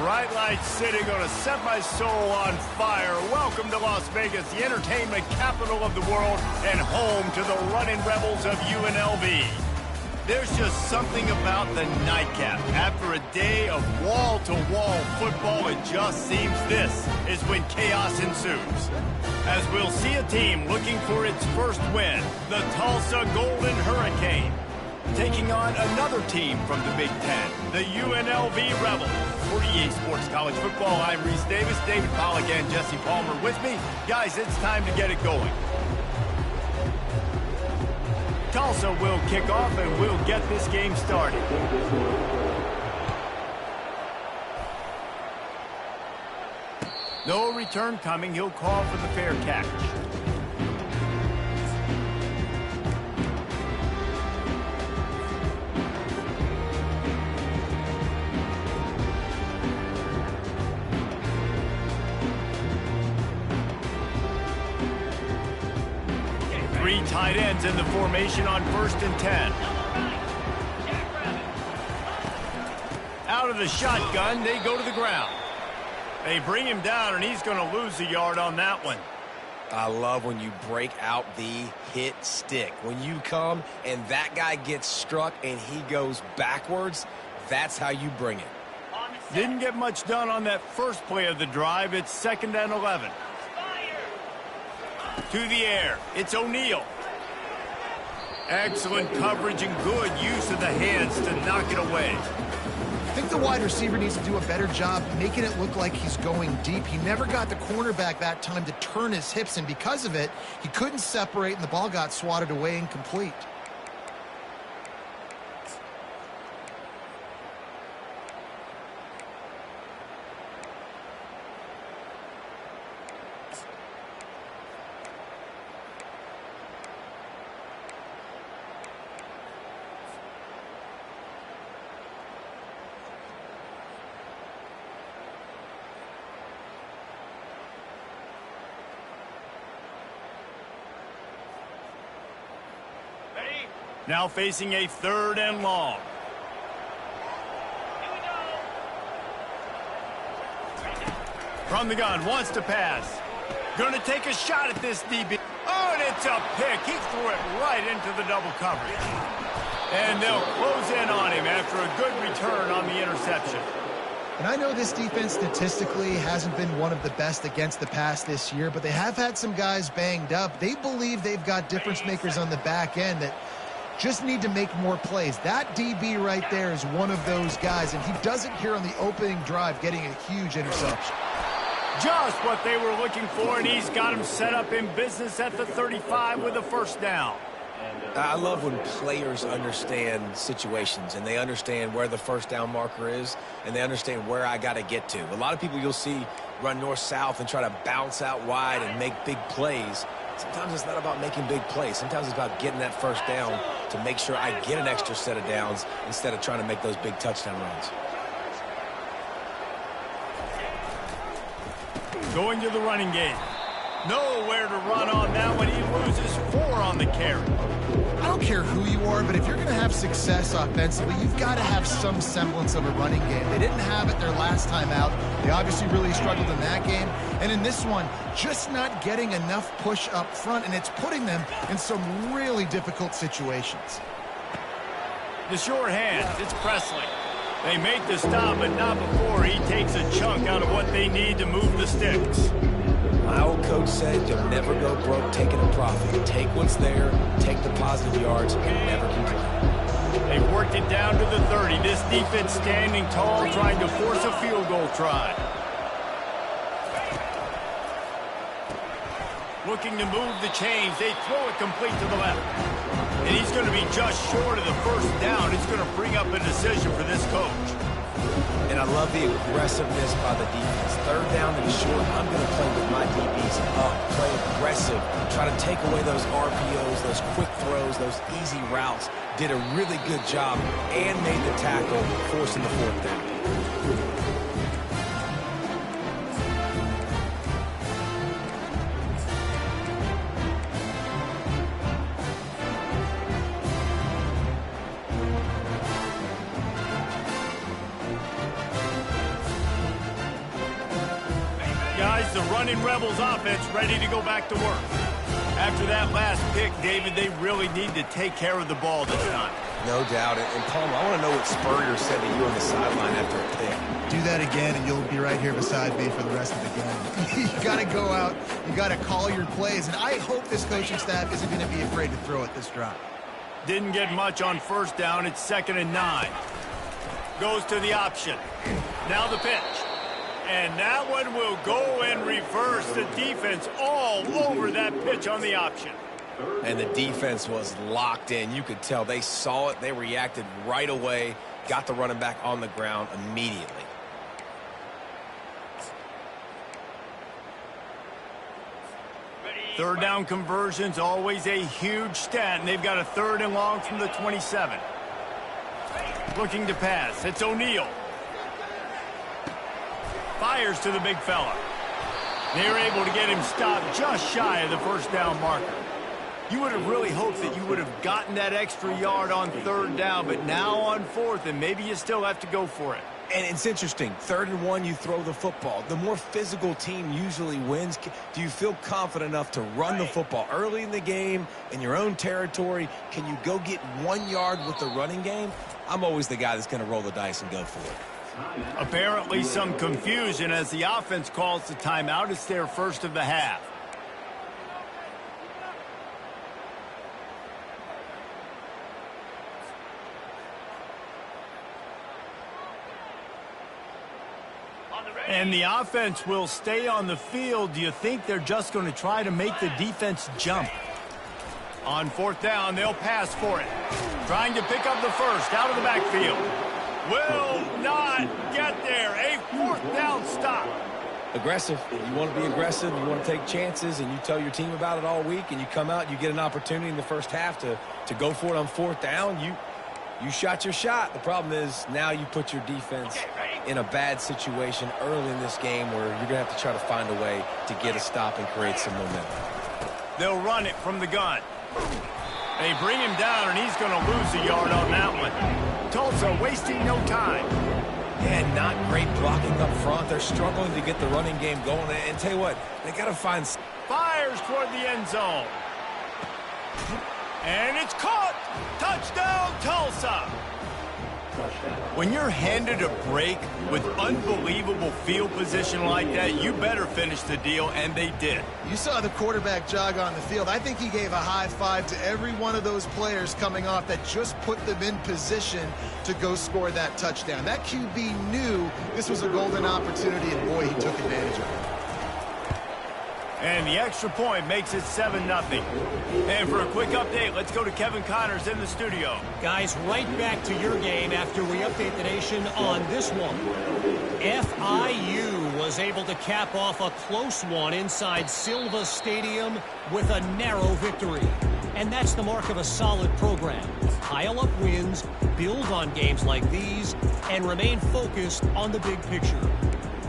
bright lights sitting gonna set my soul on fire. Welcome to Las Vegas, the entertainment capital of the world and home to the running rebels of UNLV. There's just something about the nightcap. After a day of wall-to-wall football, it just seems this is when chaos ensues. As we'll see a team looking for its first win, the Tulsa Golden Hurricane, taking on another team from the Big Ten, the UNLV Rebels. For EA Sports College Football, I'm Reese Davis, David Pollack, and Jesse Palmer with me. Guys, it's time to get it going. Tulsa will kick off, and we'll get this game started. No return coming. He'll call for the fair catch. Three tight ends in the formation on 1st and 10. Out of the shotgun, they go to the ground. They bring him down, and he's going to lose a yard on that one. I love when you break out the hit stick. When you come and that guy gets struck and he goes backwards, that's how you bring it. Didn't get much done on that first play of the drive. It's 2nd and 11. To the air, it's O'Neal. Excellent coverage and good use of the hands to knock it away. I think the wide receiver needs to do a better job making it look like he's going deep. He never got the cornerback that time to turn his hips, and because of it, he couldn't separate, and the ball got swatted away incomplete. Now facing a 3rd and long. From the gun, wants to pass. Gonna take a shot at this DB. Oh, and it's a pick. He threw it right into the double coverage. And they'll close in on him after a good return on the interception. And I know this defense statistically hasn't been one of the best against the pass this year, but they have had some guys banged up. They believe they've got difference makers on the back end that just need to make more plays. That DB right there is one of those guys, and he does it here on the opening drive, getting a huge interception. Just what they were looking for, and he's got him set up in business at the 35 with a 1st down. I love when players understand situations, and they understand where the 1st down marker is, and they understand where I got to get to. A lot of people you'll see run north-south and try to bounce out wide and make big plays. Sometimes it's not about making big plays. Sometimes it's about getting that 1st down to make sure I get an extra set of downs instead of trying to make those big touchdown runs. Going to the running game. Nowhere to run on that one. He loses 4 on the carry. I don't care who you are, but if you're going to have success offensively, you've got to have some semblance of a running game. They didn't have it their last time out. They obviously really struggled in that game. And in this one, just not getting enough push up front, and it's putting them in some really difficult situations. The short hands, it's Presley. They make the stop, but not before he takes a chunk out of what they need to move the sticks. My old coach said you'll never go broke taking a profit. Take what's there, take the positive yards, and never complain. They've worked it down to the 30. This defense standing tall, trying to force a field goal try. Looking to move the chains. They throw it complete to the left. And he's going to be just short of the 1st down. It's going to bring up a decision for this coach. And I love the aggressiveness by the defense. 3rd down and short, I'm going to play with my DBs up, play aggressive, try to take away those RPOs, those quick throws, those easy routes. Did a really good job and made the tackle, forcing the 4th down. Here's the running Rebels offense ready to go back to work. After that last pick, David, they really need to take care of the ball this time. No doubt. And Palmer, I want to know what Spurrier said to you on the sideline after a pick. Do that again, and you'll be right here beside me for the rest of the game. You got to go out. You got to call your plays. And I hope this coaching staff isn't going to be afraid to throw it this drive. Didn't get much on first down. It's 2nd and 9. Goes to the option. Now the pitch. And that one will go and reverse. The defense all over that pitch on the option. And the defense was locked in. You could tell they saw it. They reacted right away. Got the running back on the ground immediately. Third down conversions, always a huge stat, and they've got a 3rd and long from the 27. Looking to pass. It's O'Neal. Fires to the big fella. They're able to get him stopped just shy of the first down marker. You would have really hoped that you would have gotten that extra yard on 3rd down, but now on 4th, and maybe you still have to go for it. And it's interesting. 3rd and 1, you throw the football. The more physical team usually wins. Do you feel confident enough to run the football early in the game in your own territory? Can you go get 1 yard with the running game? I'm always the guy that's going to roll the dice and go for it. Apparently some confusion as the offense calls the timeout. It's their first of the half. And the offense will stay on the field. Do you think they're just going to try to make the defense jump? On 4th down, they'll pass for it. Trying to pick up the first out of the backfield. Will not get there. A 4th down stop. Aggressive. You want to be aggressive. You want to take chances, and you tell your team about it all week, and you come out, you get an opportunity in the first half to go for it on 4th down. You shot your shot. The problem is now you put your defense in a bad situation early in this game where you're going to have to try to find a way to get a stop and create some momentum. They'll run it from the gun. They bring him down, and he's going to lose a yard on that one. Tulsa wasting no time. Yeah, not great blocking up front. They're struggling to get the running game going. And tell you what, they got to find... Fires toward the end zone. And it's caught. Touchdown, Tulsa. When you're handed a break with unbelievable field position like that, you better finish the deal, and they did. You saw the quarterback jog on the field. I think he gave a high five to every one of those players coming off that just put them in position to go score that touchdown. That QB knew this was a golden opportunity, and boy, he took advantage of it. And the extra point makes it 7-0. And for a quick update, let's go to Kevin Connors in the studio. Guys, right back to your game after we update the nation on this one. FIU was able to cap off a close one inside Silva Stadium with a narrow victory. And that's the mark of a solid program. Pile up wins, build on games like these, and remain focused on the big picture.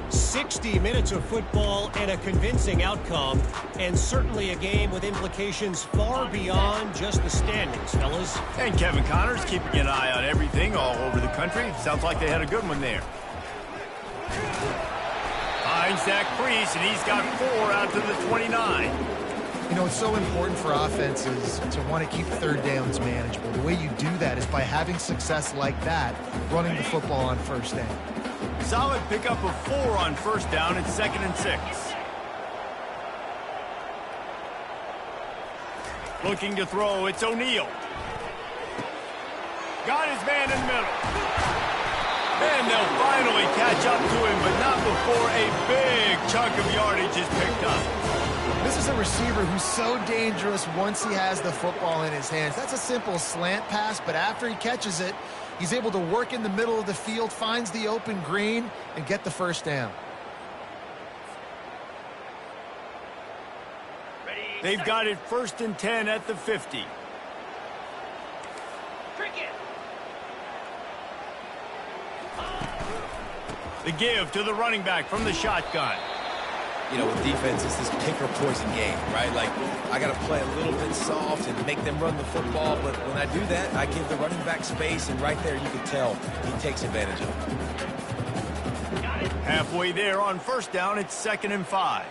60 minutes of football and a convincing outcome, and certainly a game with implications far beyond just the standings, fellas. And Kevin Connors keeping an eye on everything all over the country. Sounds like they had a good one there. Finds Zach Priest, and he's got 4 out to the 29. You know, it's so important for offenses to want to keep 3rd downs manageable. The way you do that is by having success like that, running the football on 1st down. Solid pickup of 4 on 1st down. It's 2nd and 6. Looking to throw, it's O'Neal. Got his man in the middle. And they'll finally catch up to him, but not before a big chunk of yardage is picked up. This is a receiver who's so dangerous once he has the football in his hands. That's a simple slant pass, but after he catches it, he's able to work in the middle of the field, finds the open green, and get the 1st down. They've got it 1st and 10 at the 50. The give to the running back from the shotgun. You know, with defense, it's this pick or poison game, right? Like, I got to play a little bit soft and make them run the football, but when I do that, I give the running back space, and right there you can tell he takes advantage of it. Halfway there on first down, it's 2nd and 5.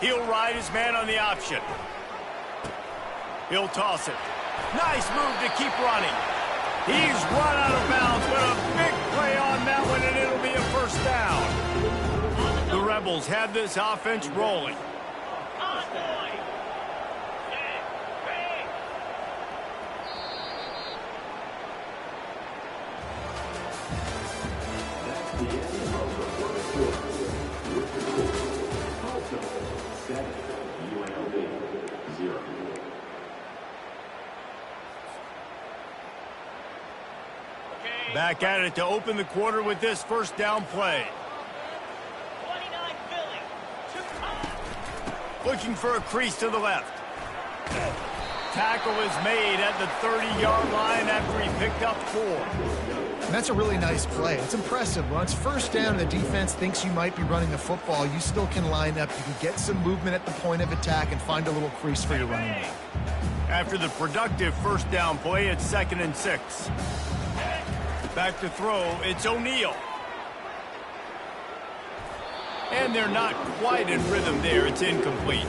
He'll ride his man on the option. He'll toss it. Nice move to keep running. He's run out of bounds, but a big play on that one, and it'll be a first down. The Rebels have this offense rolling. Back at it to open the quarter with this first down play. Looking for a crease to the left. Tackle is made at the 30-yard line after he picked up 4. And that's a really nice play. It's impressive. When it's first down and the defense thinks you might be running the football, you still can line up. You can get some movement at the point of attack and find a little crease for your running back. After the productive first down play, it's 2nd and 6. Back to throw, it's O'Neal. And they're not quite in rhythm there. It's incomplete.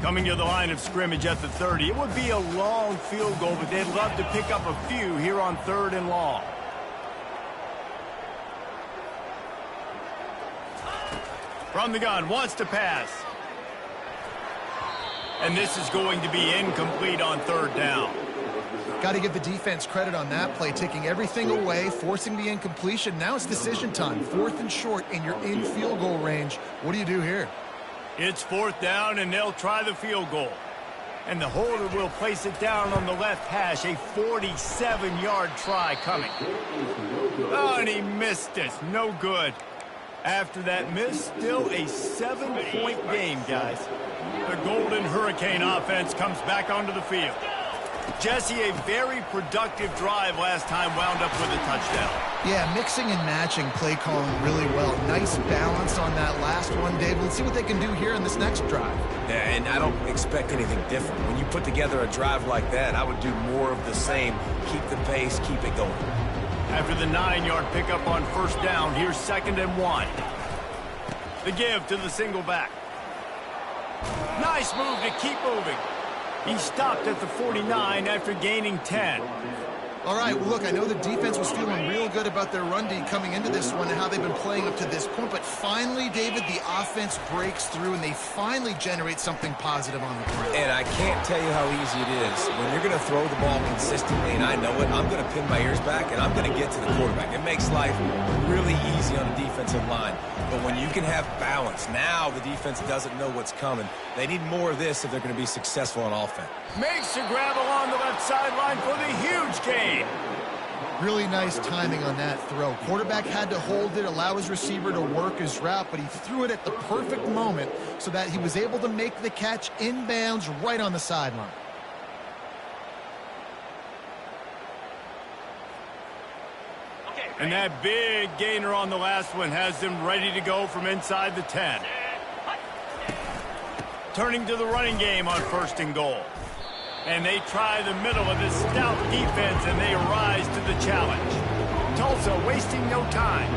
Coming to the line of scrimmage at the 30. It would be a long field goal, but they'd love to pick up a few here on 3rd and long. From the gun, wants to pass. And this is going to be incomplete on 3rd down. Got to give the defense credit on that play, taking everything away, forcing the incompletion. Now it's decision time. 4th and short, and you're in field goal range. What do you do here? It's 4th down, and they'll try the field goal. And the holder will place it down on the left hash. A 47-yard try coming. Oh, and he missed it. No good. After that miss, still a 7-point game, guys. The Golden Hurricane offense comes back onto the field. Jesse, a very productive drive last time wound up with a touchdown. Yeah, mixing and matching play calling really well. Nice balance on that last one, Dave. Let's see what they can do here in this next drive. Yeah, and I don't expect anything different. When you put together a drive like that, I would do more of the same. Keep the pace, keep it going. After the 9-yard pickup on first down, here's 2nd and 1. The give to the single back. Nice move to keep moving. He stopped at the 49 after gaining 10. All right, well, look, I know the defense was feeling real good about their run D coming into this one and how they've been playing up to this point, but finally, David, the offense breaks through and they finally generate something positive on the ground. And I can't tell you how easy it is. When you're going to throw the ball consistently, and I know it, I'm going to pin my ears back and I'm going to get to the quarterback. It makes life really easy on the defensive line. But when you can have balance, now the defense doesn't know what's coming. They need more of this if they're going to be successful on offense. Makes a grab along the left sideline for the huge gain. Really nice timing on that throw. Quarterback had to hold it, allow his receiver to work his route, but he threw it at the perfect moment so that he was able to make the catch inbounds right on the sideline. And that big gainer on the last one has them ready to go from inside the 10. Turning to the running game on 1st and goal. And they try the middle of this stout defense, and they rise to the challenge. Tulsa wasting no time.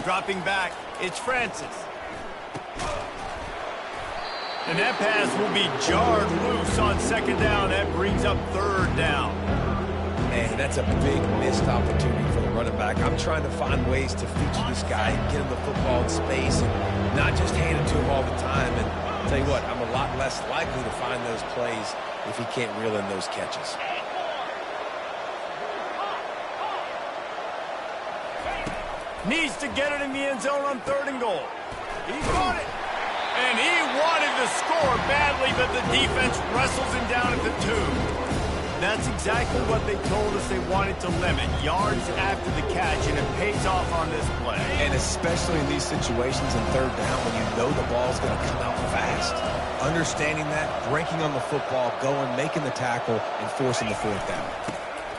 Dropping back, it's Francis. And that pass will be jarred loose on 2nd down. That brings up 3rd down. Man, that's a big missed opportunity for the running back. I'm trying to find ways to feature this guy and get him the football in space and not just hand it to him all the time. And I'll tell you what, I'm a lot less likely to find those plays if he can't reel in those catches. Needs to get it in the end zone on 3rd and goal. He got it. And he wanted to score badly, but the defense wrestles him down at the 2. That's exactly what they told us they wanted to limit, yards after the catch, and it pays off on this play. And especially in these situations in third down when you know the ball's going to come out fast. Understanding that, breaking on the football, going, making the tackle, and forcing the fourth down.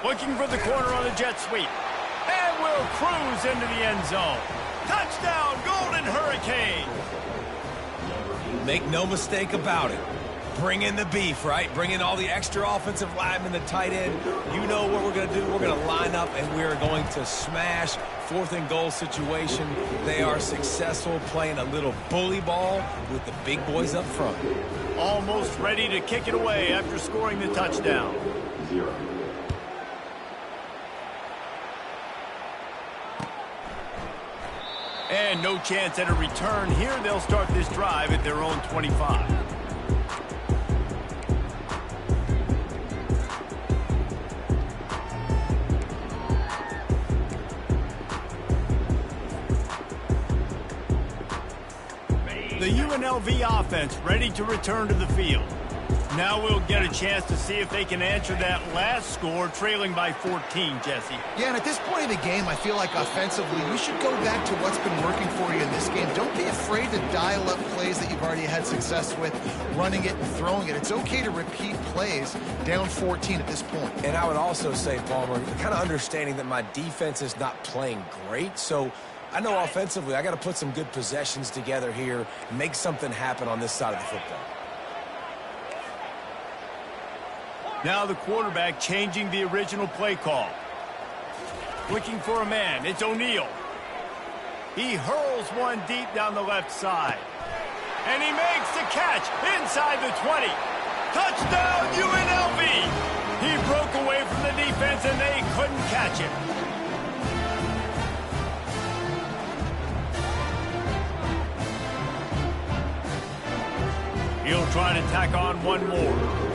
Looking for the corner on the jet sweep. And will cruise into the end zone. Touchdown, Golden Hurricane! Make no mistake about it. Bring in the beef, right? Bring in all the extra offensive linemen, the tight end. You know what we're going to do. We're going to line up, and we're going to smash fourth and goal situation. They are successful playing a little bully ball with the big boys up front. Almost ready to kick it away after scoring the touchdown. And no chance at a return here. They'll start this drive at their own 25. The UNLV offense ready to return to the field. Now we'll get a chance to see if they can answer that last score, trailing by 14, Jesse. Yeah, and at this point of the game, I feel like offensively, you should go back to what's been working for you in this game. Don't be afraid to dial up plays that you've already had success with, running it and throwing it. It's okay to repeat plays down 14 at this point. And I would also say, Palmer, kind of understanding that my defense is not playing great, so I know offensively I got to put some good possessions together here, make something happen on this side of the football. Now the quarterback changing the original play call. Looking for a man. It's O'Neal. He hurls one deep down the left side. And he makes the catch inside the 20. Touchdown, UNLV! He broke away from the defense and they couldn't catch him. He'll try to tack on one more.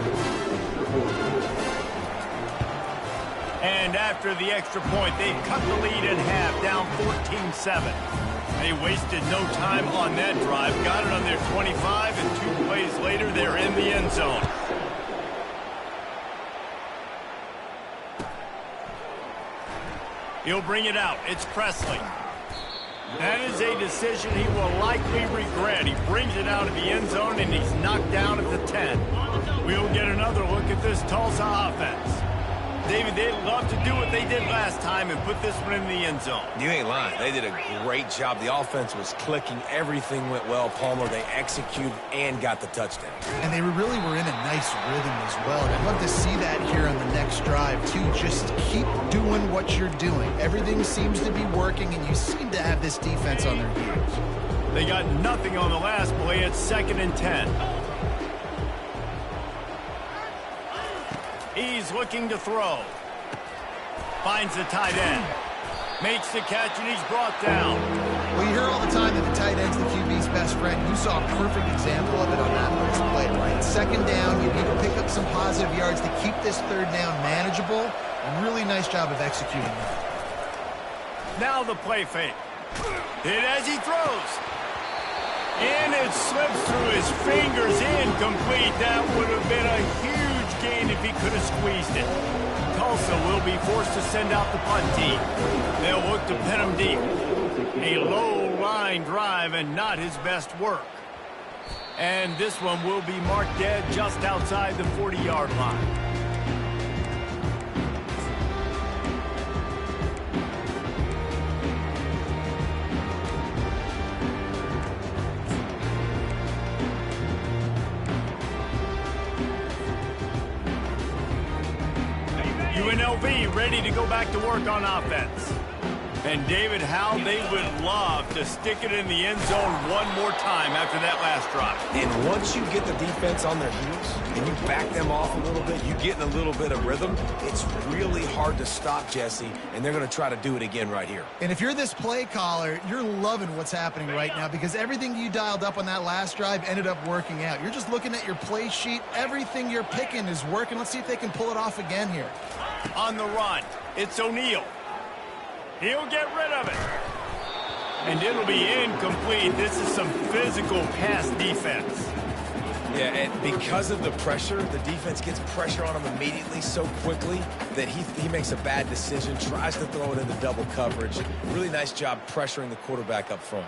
And after the extra point, they've cut the lead in half, down 14-7. They wasted no time on that drive, got it on their 25, and 2 plays later, they're in the end zone. He'll bring it out. It's Presley. That is a decision he will likely regret. He brings it out of the end zone, and he's knocked down at the 10. We'll get another look at this Tulsa offense. David, they'd love to do what they did last time and put this one in the end zone. You ain't lying. They did a great job. The offense was clicking. Everything went well, Palmer. They executed and got the touchdown. And they really were in a nice rhythm as well. And I'd love to see that here on the next drive, too. Just keep doing what you're doing. Everything seems to be working, and you seem to have this defense on their heels. They got nothing on the last play. It's 2nd and 10. He's looking to throw. Finds the tight end. Makes the catch, and he's brought down. Well, you hear all the time that the tight end's the QB's best friend. You saw a perfect example of it on that last play, right? 2nd down, you need to pick up some positive yards to keep this 3rd down manageable. Really nice job of executing that. Now the play fake. Hit as he throws. And it slips through his fingers, incomplete. That would have been a huge gain if he could have squeezed it. Tulsa will be forced to send out the punt team. They'll look to pin him deep. A low-line drive and not his best work. And this one will be marked dead just outside the 40-yard line. UNLV ready to go back to work on offense. And David, how they would love to stick it in the end zone one more time after that last drive. And once you get the defense on their heels and you back them off a little bit, you get in a little bit of rhythm, it's really hard to stop, Jesse, and they're going to try to do it again right here. And if you're this play caller, you're loving what's happening right now because everything you dialed up on that last drive ended up working out. You're just looking at your play sheet. Everything you're picking is working. Let's see if they can pull it off again here. On the run, it's O'Neal. He'll get rid of it. And it'll be incomplete. This is some physical pass defense. Yeah, and because of the pressure, the defense gets pressure on him immediately so quickly that he makes a bad decision, tries to throw it into double coverage. Really nice job pressuring the quarterback up front.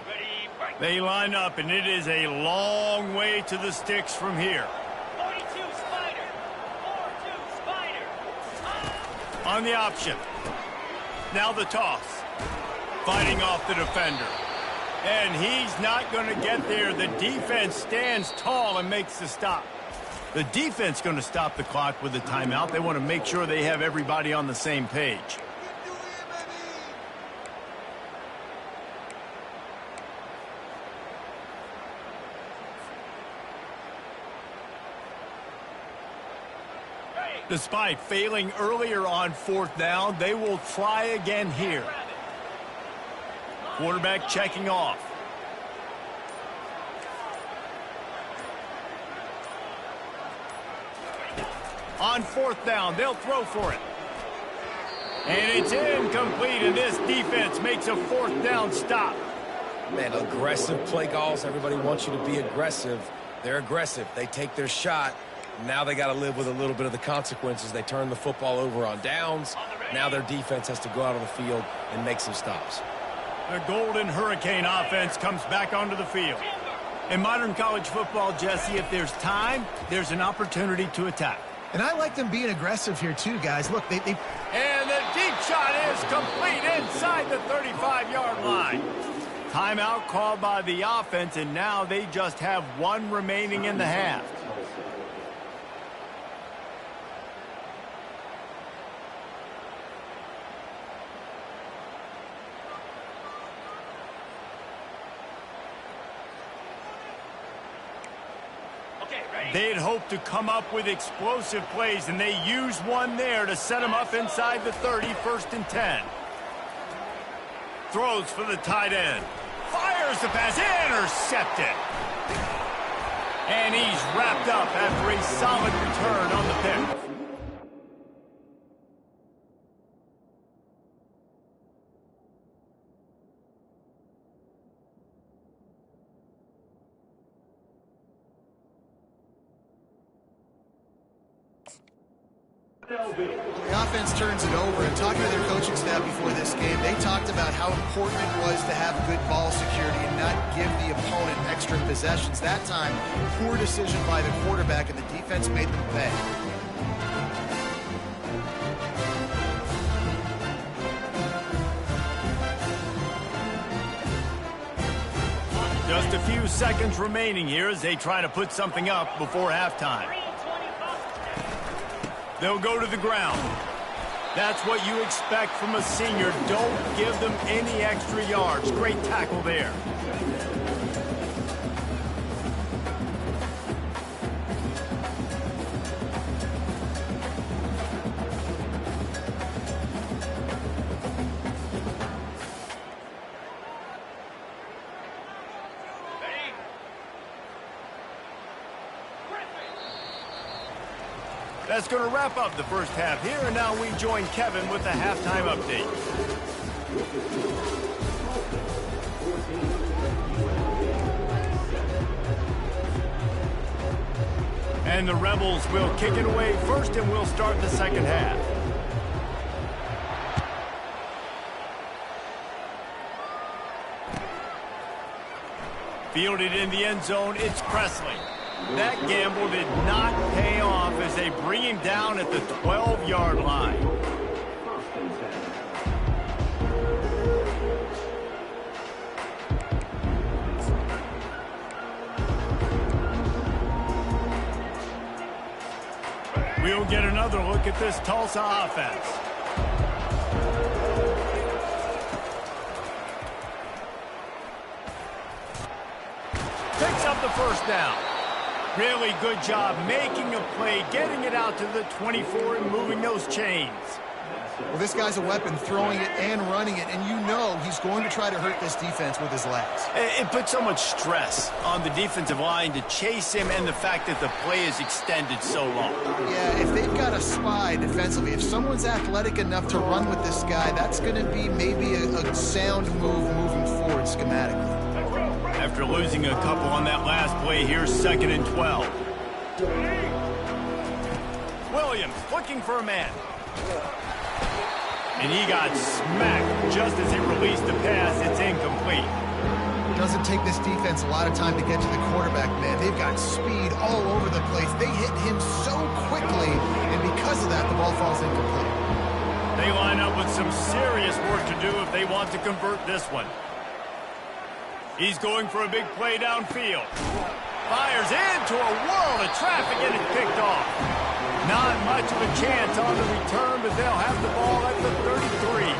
They line up, and it is a long way to the sticks from here. 42 Spider. 4-2 Spider. On the option. Now the toss. Fighting off the defender. And he's not going to get there. The defense stands tall and makes the stop. The defense going to stop the clock with a timeout. They want to make sure they have everybody on the same page. Despite failing earlier on 4th down, they will try again here. Quarterback checking off. On 4th down, they'll throw for it. And it's incomplete, and this defense makes a 4th down stop. Man, aggressive play calls. Everybody wants you to be aggressive. They're aggressive. They take their shot. Now they got to live with a little bit of the consequences. They turn the football over on downs. Now their defense has to go out on the field and make some stops. The Golden Hurricane offense comes back onto the field. In modern college football, Jesse, if there's time, there's an opportunity to attack. And I like them being aggressive here too, guys. Look, they And the deep shot is complete inside the 35-yard line. Timeout called by the offense, and now they just have one remaining in the half. They had hoped to come up with explosive plays, and they used one there to set them up inside the 30, 1st and 10. Throws for the tight end. Fires the pass, intercepted. And he's wrapped up after a solid return on the pick. The offense turns it over, and talking to their coaching staff before this game, they talked about how important it was to have good ball security and not give the opponent extra possessions. That time, poor decision by the quarterback, and the defense made them pay. Just a few seconds remaining here as they try to put something up before halftime. They'll go to the ground. That's what you expect from a senior. Don't give them any extra yards. Great tackle there. That's going to wrap up the first half here, and now we join Kevin with the halftime update. And the Rebels will kick it away first, and we'll start the second half. Fielded in the end zone, it's Presley. That gamble did not pay off as they bring him down at the 12-yard line. We'll get another look at this Tulsa offense. Picks up the first down. Really good job making a play, getting it out to the 24 and moving those chains. Well, this guy's a weapon, throwing it and running it, and you know he's going to try to hurt this defense with his legs. It puts so much stress on the defensive line to chase him, and the fact that the play is extended so long. Yeah, if they've got a spy defensively, if someone's athletic enough to run with this guy, that's going to be maybe a sound move moving forward schematically. After losing a couple on that last play, here's 2nd and 12. Williams looking for a man. And he got smacked just as he released the pass. It's incomplete. Doesn't take this defense a lot of time to get to the quarterback, man. They've got speed all over the place. They hit him so quickly, and because of that, the ball falls incomplete. They line up with some serious work to do if they want to convert this one. He's going for a big play downfield. Fires into a world of traffic, and it's picked off. Not much of a chance on the return, but they'll have the ball at the 33.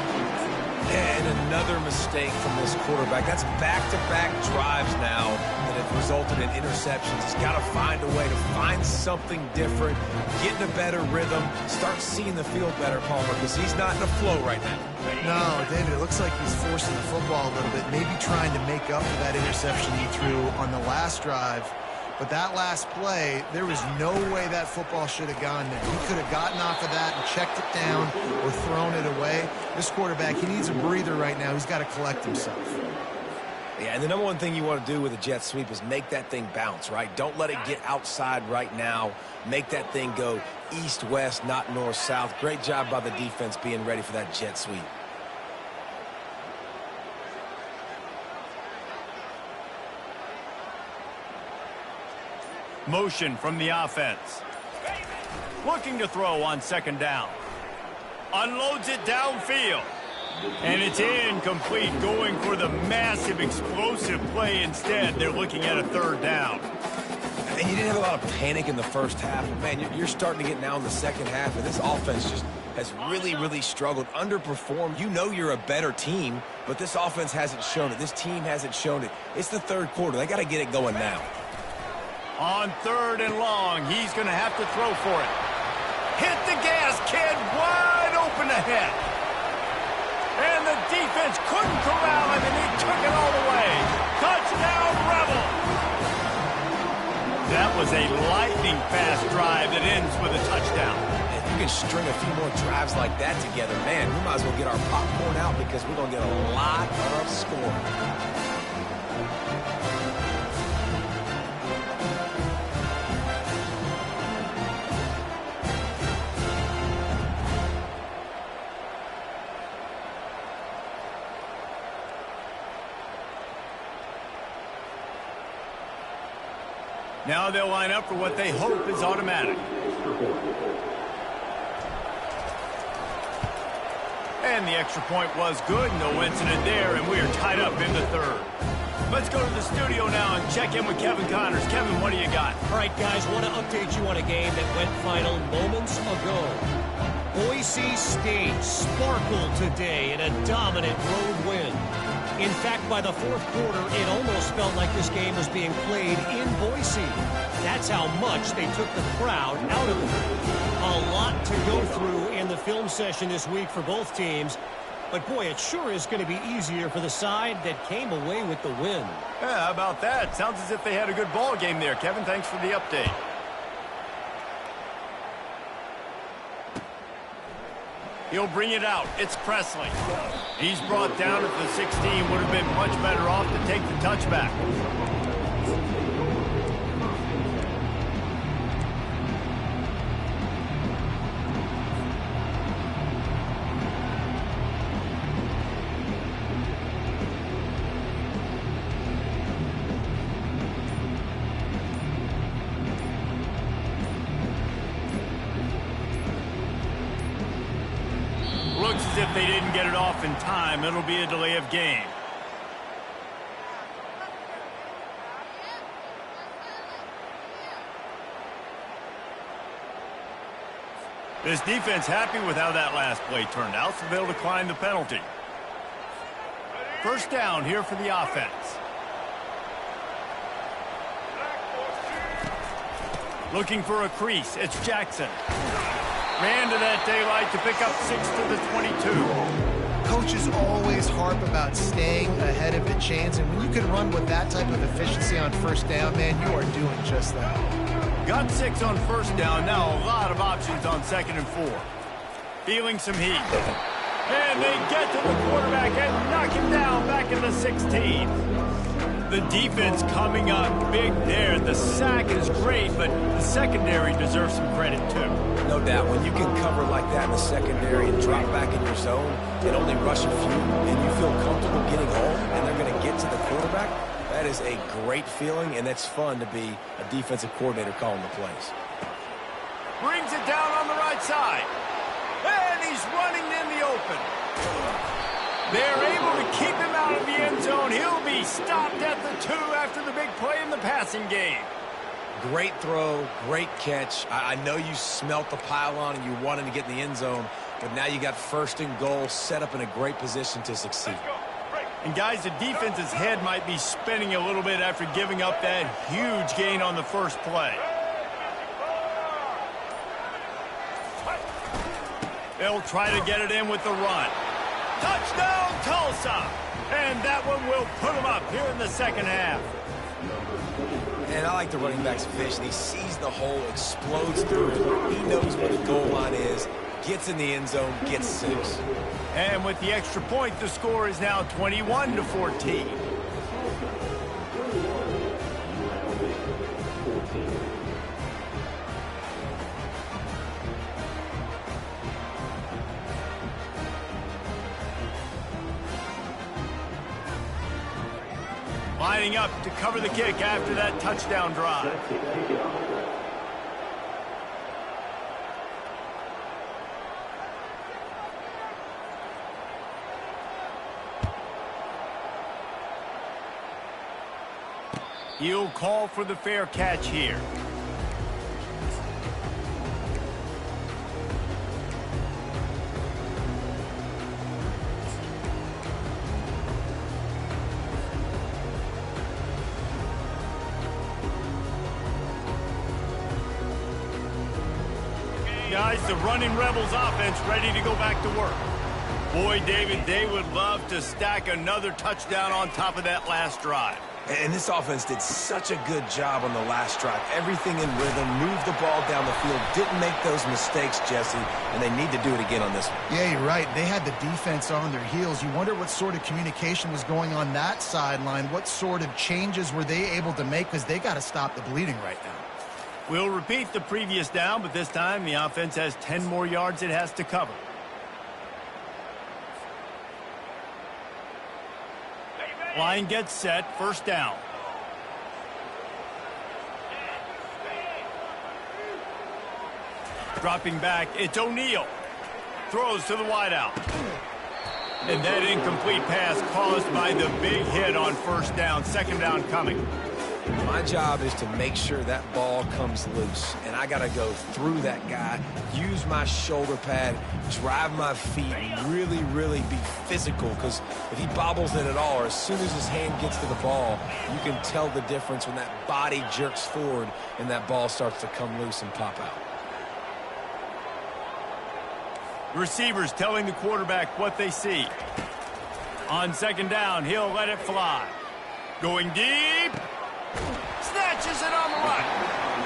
And another mistake from this quarterback. That's back-to-back drives now that have resulted in interceptions. He's got to find a way to find something different, get in a better rhythm, start seeing the field better, Palmer, because he's not in a flow right now. No, David, it looks like he's forcing the football a little bit, maybe trying to make up for that interception he threw on the last drive. But that last play, there was no way that football should have gone there. He could have gotten off of that and checked it down or thrown it away. This quarterback, he needs a breather right now. He's got to collect himself. Yeah, and the number one thing you want to do with a jet sweep is make that thing bounce, right? Don't let it get outside right now. Make that thing go east-west, not north-south. Great job by the defense being ready for that jet sweep. Motion from the offense. Looking to throw on second down. Unloads it downfield. And it's incomplete, going for the massive explosive play instead. They're looking at a third down. And you didn't have a lot of panic in the first half. But man, you're starting to get now in the second half, and this offense just has really struggled, underperformed. You know you're a better team, but this offense hasn't shown it. This team hasn't shown it. It's the third quarter. They got to get it going now. On third and long, he's going to have to throw for it. Hit the gas, kid, wide open ahead. And the defense couldn't corral him, and he took it all the way. Touchdown, Rebel. That was a lightning-fast drive that ends with a touchdown. If you can string a few more drives like that together, man, we might as well get our popcorn out because we're going to get a lot of scoring. Now they'll line up for what they hope is automatic. And the extra point was good. No incident there, and we are tied up in the third. Let's go to the studio now and check in with Kevin Connors. Kevin, what do you got? All right, guys, want to update you on a game that went final moments ago. Boise State sparkled today in a dominant road win. In fact, by the fourth quarter, it almost felt like this game was being played in Boise. That's how much they took the crowd out of it. A lot to go through in the film session this week for both teams. But, boy, it sure is going to be easier for the side that came away with the win. Yeah, how about that? Sounds as if they had a good ball game there. Kevin, thanks for the update. He'll bring it out. It's Presley. He's brought down at the 16. Would have been much better off to take the touchback. Looks as if they didn't get it off in time. It'll be a delay of game. This defense happy with how that last play turned out, so they'll decline the penalty. First down here for the offense. Looking for a crease. It's Jackson. Ran to that daylight to pick up 6 to the 22. Coaches always harp about staying ahead of the chains, and when you can run with that type of efficiency on first down, man, you are doing just that. Got 6 on first down. Now a lot of options on second and 4. Feeling some heat. And they get to the quarterback and knock him down back in the 16. The defense coming up big there. The sack is great, but the secondary deserves some credit too. No doubt. When you can cover like that in the secondary and drop back in your zone and only rush a few, and you feel comfortable getting home and they're going to get to the quarterback, that is a great feeling, and it's fun to be a defensive coordinator calling the plays. Brings it down on the right side. And he's running in the open. They're able to keep him out of the end zone. He'll be stopped at the 2 after the big play in the passing game. Great throw, great catch. I know you smelt the pylon and you wanted to get in the end zone, but now you got first and goal set up in a great position to succeed. And guys, the defense's head might be spinning a little bit after giving up that huge gain on the first play. They'll try to get it in with the run. Touchdown, Tulsa! And that one will put them up here in the second half. And I like the running back's vision. He sees the hole, explodes through it. He knows where the goal line is, gets in the end zone, gets 6. And with the extra point, the score is now 21-14. Lining up to cover the kick after that touchdown drive. He'll call for the fair catch here. Guys, the running Rebels offense ready to go back to work. Boy, David, they would love to stack another touchdown on top of that last drive. And this offense did such a good job on the last drive. Everything in rhythm, moved the ball down the field, didn't make those mistakes, Jesse, and they need to do it again on this one. Yeah, you're right. They had the defense on their heels. You wonder what sort of communication was going on that sideline. What sort of changes were they able to make, because they got to stop the bleeding right now. We'll repeat the previous down, but this time the offense has 10 more yards it has to cover. Line gets set, first down. Dropping back, it's O'Neal. Throws to the wideout. And that incomplete pass caused by the big hit on first down. Second down coming. My job is to make sure that ball comes loose, and I got to go through that guy, use my shoulder pad, drive my feet, really, really be physical, because if he bobbles it at all, or as soon as his hand gets to the ball, you can tell the difference when that body jerks forward and that ball starts to come loose and pop out. Receivers telling the quarterback what they see. On second down, he'll let it fly. Going deep. Snatches it on the run.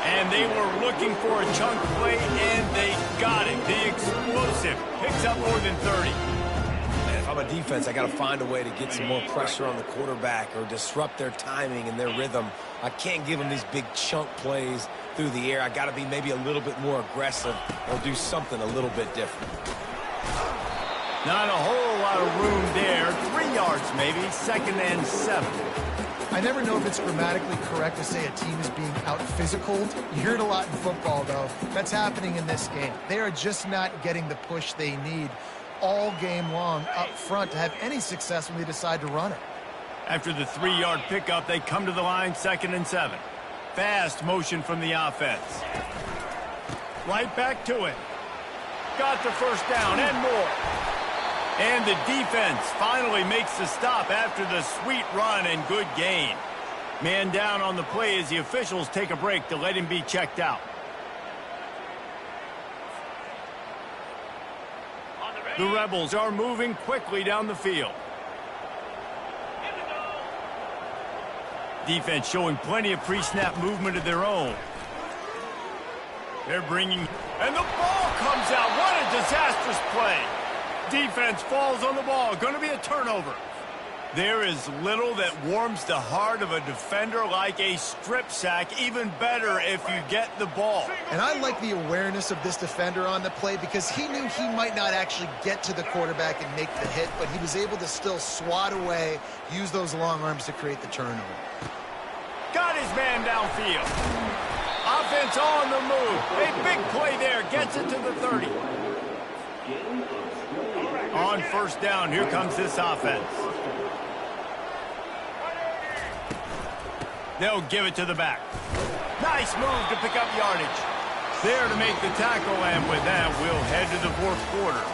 And they were looking for a chunk play, and they got it. The explosive picks up more than 30. And if I'm a defense, I got to find a way to get some more pressure on the quarterback or disrupt their timing and their rhythm. I can't give them these big chunk plays through the air. I got to be maybe a little bit more aggressive or do something a little bit different. Not a whole lot of room there. 3 yards maybe, second and 7. I never know if it's grammatically correct to say a team is being out-physicaled. You hear it a lot in football, though. That's happening in this game. They are just not getting the push they need all game long up front to have any success when they decide to run it. After the 3-yard pickup, they come to the line, second and 7. Fast motion from the offense. Right back to it. Got the first down and more. And the defense finally makes the stop after the sweet run and good gain. Man down on the play as the officials take a break to let him be checked out. The Rebels are moving quickly down the field. Defense showing plenty of pre-snap movement of their own. They're bringing... And the ball comes out. What a disastrous play. Defense falls on the ball. Going to be a turnover. There is little that warms the heart of a defender like a strip sack. Even better if you get the ball. And I like the awareness of this defender on the play because he knew he might not actually get to the quarterback and make the hit, but he was able to still swat away, use those long arms to create the turnover. Got his man downfield. Offense on the move. A big play there. Gets it to the 30. On first down, here comes this offense. They'll give it to the back. Nice move to pick up yardage. There to make the tackle, and with that, we'll head to the fourth quarter.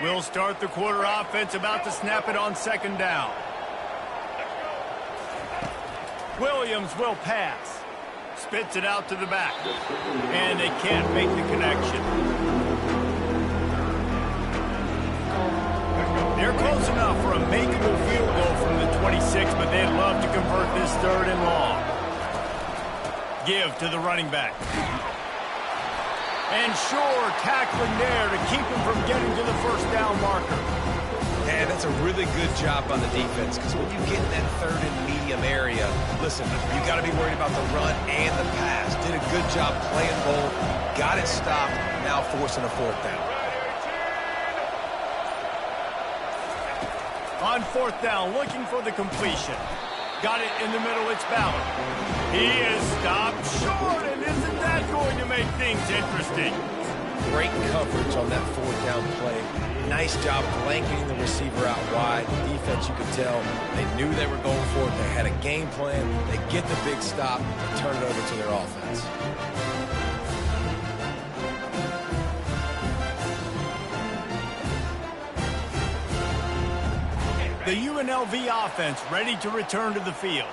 We'll start the quarter offense, about to snap it on second down. Williams will pass. Spits it out to the back. And they can't make the connection. They're close enough for a makeable field goal from the 26, but they'd love to convert this third and long. Give to the running back. And sure, tackling there to keep him from getting to the first down marker. And that's a really good job by the defense, because when you get in that third and medium area, listen, you got to be worried about the run and the pass. Did a good job playing both, got it stopped, now forcing a fourth down. On fourth down, looking for the completion. Got it in the middle, it's Ballard. He is stopped short, and isn't that going to make things interesting? Great coverage on that fourth down play. Nice job blanketing the receiver out wide. The defense, you could tell, they knew they were going for it. They had a game plan. They get the big stop and turn it over to their offense. The UNLV offense ready to return to the field.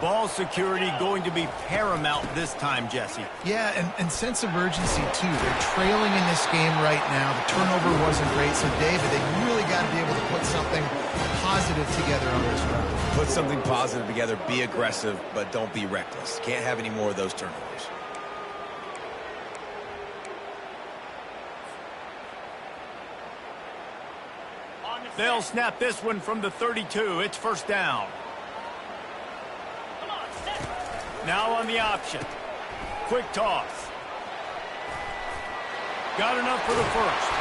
Ball security going to be paramount this time, Jesse. Yeah, and sense of urgency, too. They're trailing in this game right now. The turnover wasn't great, so, David, they really got to be able to put something positive together on this run. Put something positive together, be aggressive, but don't be reckless. Can't have any more of those turnovers. They'll snap this one from the 32. It's first down. Now on the option. Quick toss. Got enough for the first.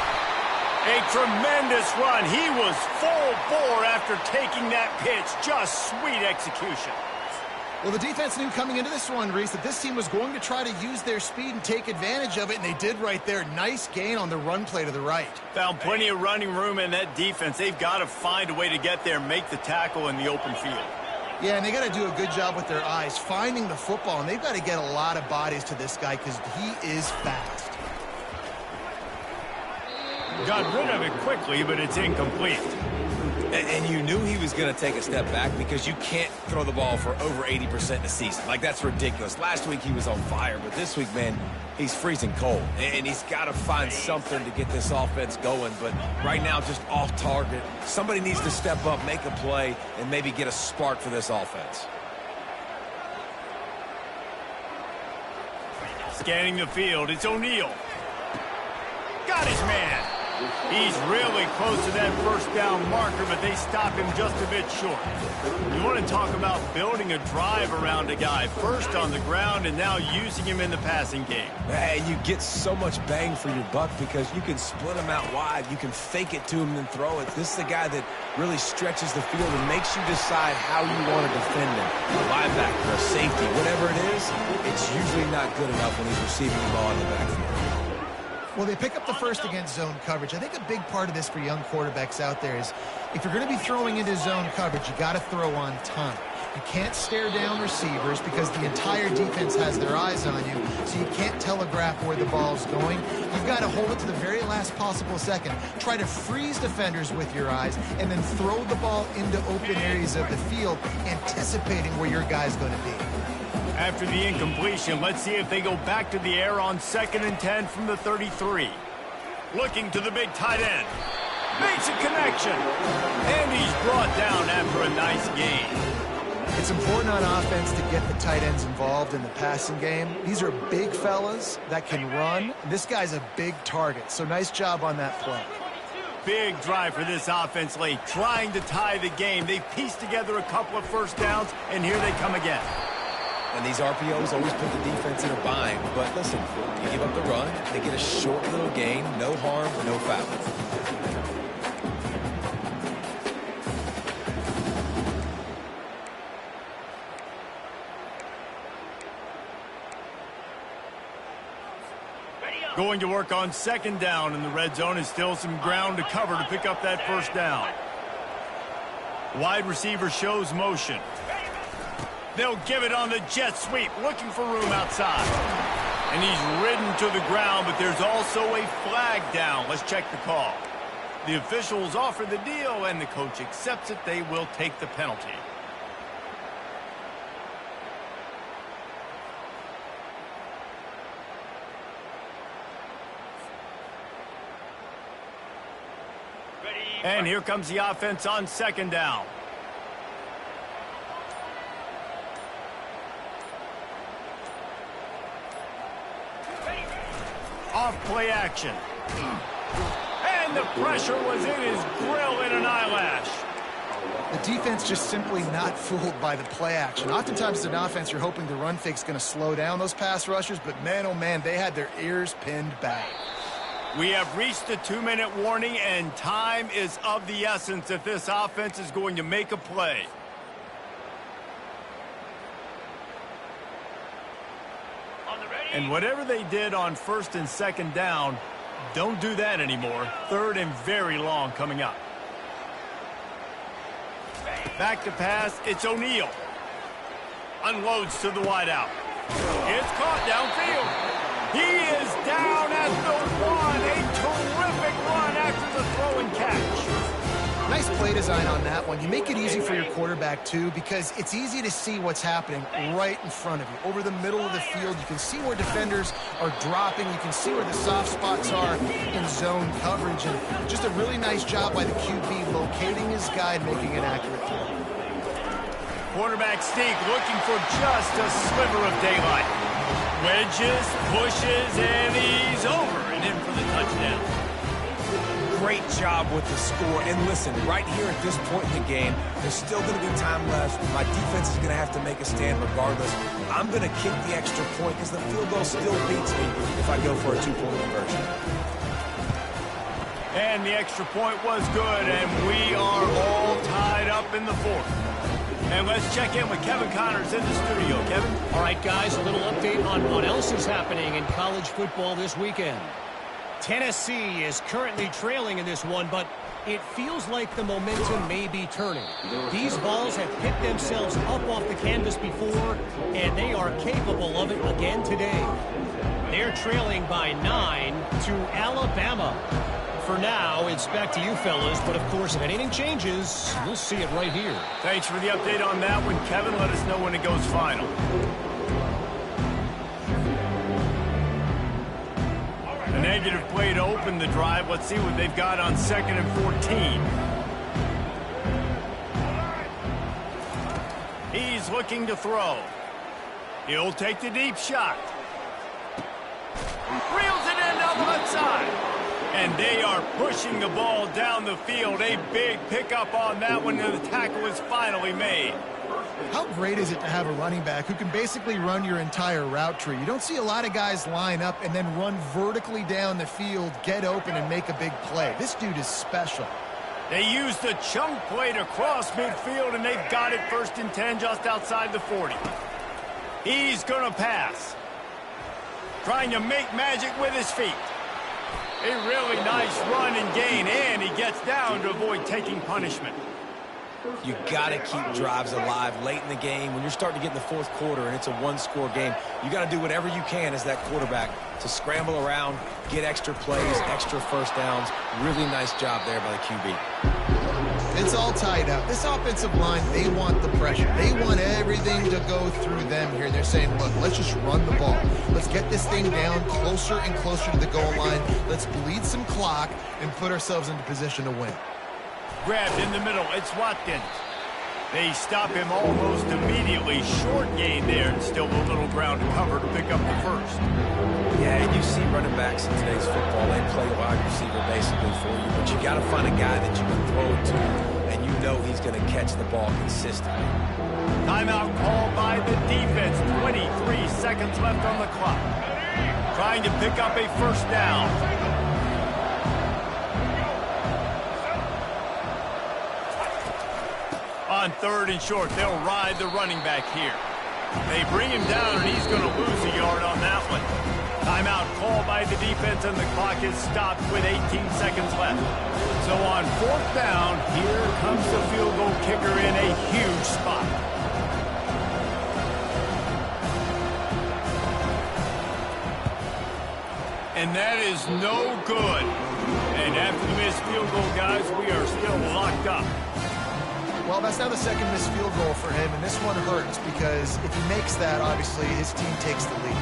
A tremendous run. He was full bore after taking that pitch. Just sweet execution. Well, the defense knew coming into this one, Reese, that this team was going to try to use their speed and take advantage of it, and they did right there. Nice gain on the run play to the right. Found plenty of running room in that defense. They've got to find a way to get there, make the tackle in the open field. Yeah, and they got to do a good job with their eyes, finding the football, and they've got to get a lot of bodies to this guy because he is fast. Got rid of it quickly, but it's incomplete. And you knew he was going to take a step back because you can't throw the ball for over 80% in a season. Like, that's ridiculous. Last week he was on fire, but this week, man, he's freezing cold. And he's got to find something to get this offense going. But right now, just off target. Somebody needs to step up, make a play, and maybe get a spark for this offense. Scanning the field, it's O'Neal. Got his man. He's really close to that first down marker, but they stop him just a bit short. You want to talk about building a drive around a guy. First on the ground and now using him in the passing game. Hey, you get so much bang for your buck because you can split him out wide. You can fake it to him and throw it. This is the guy that really stretches the field and makes you decide how you want to defend him. A linebacker, a safety, whatever it is, it's usually not good enough when he's receiving the ball in the backfield. Well, they pick up the first against zone coverage. I think a big part of this for young quarterbacks out there is if you're going to be throwing into zone coverage, you got to throw on time. You can't stare down receivers because the entire defense has their eyes on you, so you can't telegraph where the ball's going. You've got to hold it to the very last possible second. Try to freeze defenders with your eyes and then throw the ball into open areas of the field, anticipating where your guy's going to be. After the incompletion, let's see if they go back to the air on 2nd and 10 from the 33. Looking to the big tight end. Makes a connection. And he's brought down after a nice gain. It's important on offense to get the tight ends involved in the passing game. These are big fellas that can run. This guy's a big target, so nice job on that play. Big drive for this offense late, trying to tie the game. They pieced together a couple of first downs, and here they come again. And these RPOs always put the defense in a bind. But listen, you give up the run, they get a short little gain, no harm, no foul. Going to work on second down in the red zone, is still some ground to cover to pick up that first down. Wide receiver shows motion. They'll give it on the jet sweep, looking for room outside. And he's ridden to the ground, but there's also a flag down. Let's check the call. The officials offer the deal, and the coach accepts it. They will take the penalty. And here comes the offense on second down. Off play action. And the pressure was in his grill in an eyelash. The defense just simply not fooled by the play action. Oftentimes as an offense, you're hoping the run fake's going to slow down those pass rushers, but man, oh man, they had their ears pinned back. We have reached the 2-minute warning, and time is of the essence if this offense is going to make a play. And whatever they did on first and second down, don't do that anymore. Third and very long coming up. Back to pass, it's O'Neal. Unloads to the wideout. It's caught downfield. He is down at the one. A terrific run after the throw and catch. Nice play design on that one. You make it easy for your quarterback, too, because it's easy to see what's happening right in front of you. Over the middle of the field, you can see where defenders are dropping. You can see where the soft spots are in zone coverage. And just a really nice job by the QB locating his guy and making an accurate throw. Quarterback sneak looking for just a sliver of daylight. Wedges, pushes, and he's over and in for the touchdown. Great job with the score. And listen, right here at this point in the game, there's still going to be time left. My defense is going to have to make a stand regardless. I'm going to kick the extra point because the field goal still beats me if I go for a two-point conversion. And the extra point was good, and we are all tied up in the fourth. And let's check in with Kevin Connors in the studio. Kevin? All right, guys, a little update on what else is happening in college football this weekend. Tennessee is currently trailing in this one, but it feels like the momentum may be turning. These balls have picked themselves up off the canvas before, and they are capable of it again today. They're trailing by 9 to Alabama. For now, it's back to you fellas, but of course, if anything changes, you'll see it right here. Thanks for the update on that one, Kevin. Let us know when it goes final. A negative play to open the drive. Let's see what they've got on 2nd and 14. He's looking to throw. He'll take the deep shot. Reels it in down the left side. And they are pushing the ball down the field. A big pickup on that one, and the tackle is finally made. How great is it to have a running back who can basically run your entire route tree? You don't see a lot of guys line up and then run vertically down the field, get open, and make a big play. This dude is special. They used the chunk play to cross midfield, and they've got it 1st and 10 just outside the 40. He's going to pass. Trying to make magic with his feet. A really nice run and gain, and he gets down to avoid taking punishment. You got to keep drives alive late in the game. When you're starting to get in the fourth quarter and it's a one-score game, you got to do whatever you can as that quarterback to scramble around, get extra plays, extra first downs. Really nice job there by the QB. It's all tied up. This offensive line, they want the pressure. They want everything to go through them here. They're saying, look, let's just run the ball. Let's get this thing down closer and closer to the goal line. Let's bleed some clock and put ourselves into position to win. Grabbed in the middle. It's Watkins. They stop him almost immediately. Short gain there and still a little ground to cover to pick up the first. Yeah, and you see running backs in today's football, they play wide receiver basically for you, but you got to find a guy that you can throw it to, and you know he's going to catch the ball consistently. Timeout called by the defense. 23 seconds left on the clock. Trying to pick up a first down. On 3rd and short, they'll ride the running back here. They bring him down, and he's going to lose a yard on that one. Timeout called by the defense, and the clock is stopped with 18 seconds left. So on 4th down, here comes the field goal kicker in a huge spot. And that is no good. And after the missed field goal, guys, we are still locked up. Well, that's now the second missed field goal for him, and this one hurts because if he makes that, obviously his team takes the lead.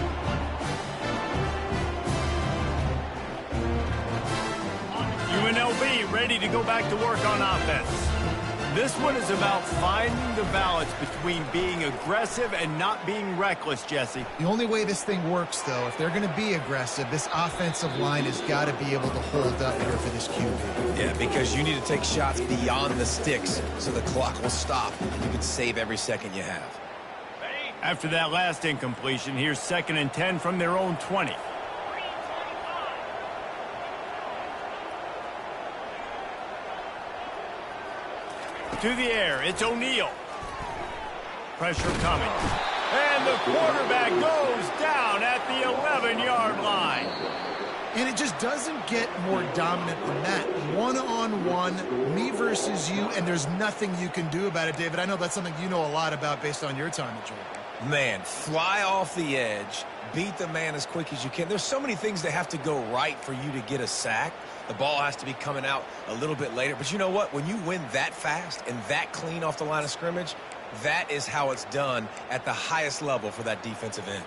UNLV ready to go back to work on offense. This one is about finding the balance between being aggressive and not being reckless, Jesse. The only way this thing works, though, if they're going to be aggressive, this offensive line has got to be able to hold up here for this QB. Yeah, because you need to take shots beyond the sticks so the clock will stop and you can save every second you have. After that last incompletion, here's 2nd and 10 from their own 20. To the air, it's O'Neal. Pressure coming. And the quarterback goes down at the 11-yard line. And it just doesn't get more dominant than that. One-on-one, me versus you, and there's nothing you can do about it, David. I know that's something you know a lot about based on your time at Georgia. Man, fly off the edge, beat the man as quick as you can. There's so many things that have to go right for you to get a sack. The ball has to be coming out a little bit later. But you know what? When you win that fast and that clean off the line of scrimmage, that is how it's done at the highest level for that defensive end.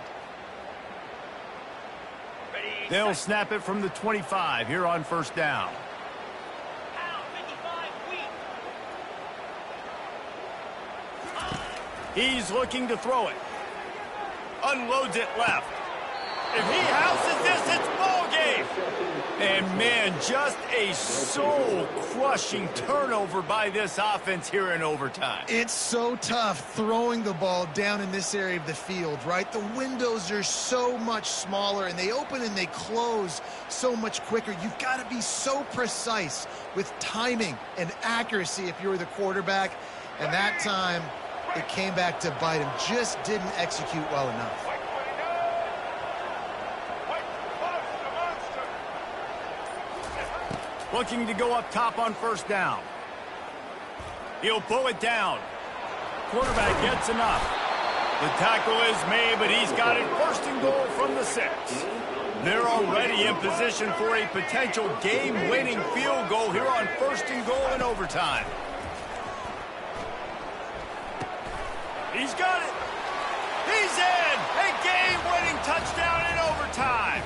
They'll snap it from the 25 here on 1st down. He's looking to throw it. Unloads it left. If he houses this, it's ball game. And, man, just a soul-crushing turnover by this offense here in overtime. It's so tough throwing the ball down in this area of the field, right? The windows are so much smaller, and they open and they close so much quicker. You've got to be so precise with timing and accuracy if you're the quarterback. And that time, it came back to bite him. Just didn't execute well enough. Looking to go up top on 1st down. He'll pull it down. Quarterback gets enough. The tackle is made, but he's got it 1st and goal from the 6. They're already in position for a potential game-winning field goal here on 1st and goal in overtime. He's got it. He's in. A game-winning touchdown in overtime.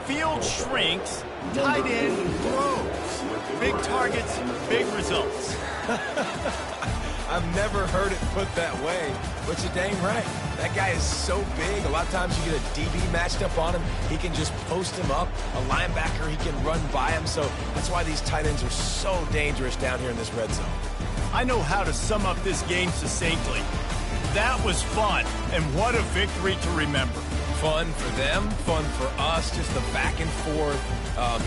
Field shrinks. Tight end throws. Big targets, big results. I've never heard it put that way, but you're dang right. That guy is so big. A lot of times you get a DB matched up on him. He can just post him up. A linebacker, he can run by him. So that's why these tight ends are so dangerous down here in this red zone. I know how to sum up this game succinctly. That was fun, and what a victory to remember. Fun for them, fun for us, just the back and forth.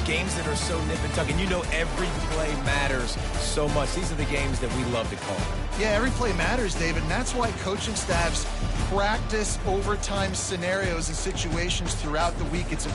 Games that are so nip and tuck, and you know every play matters so much. These are the games that we love to call. Yeah, every play matters, David, and that's why coaching staffs practice overtime scenarios and situations throughout the week. It's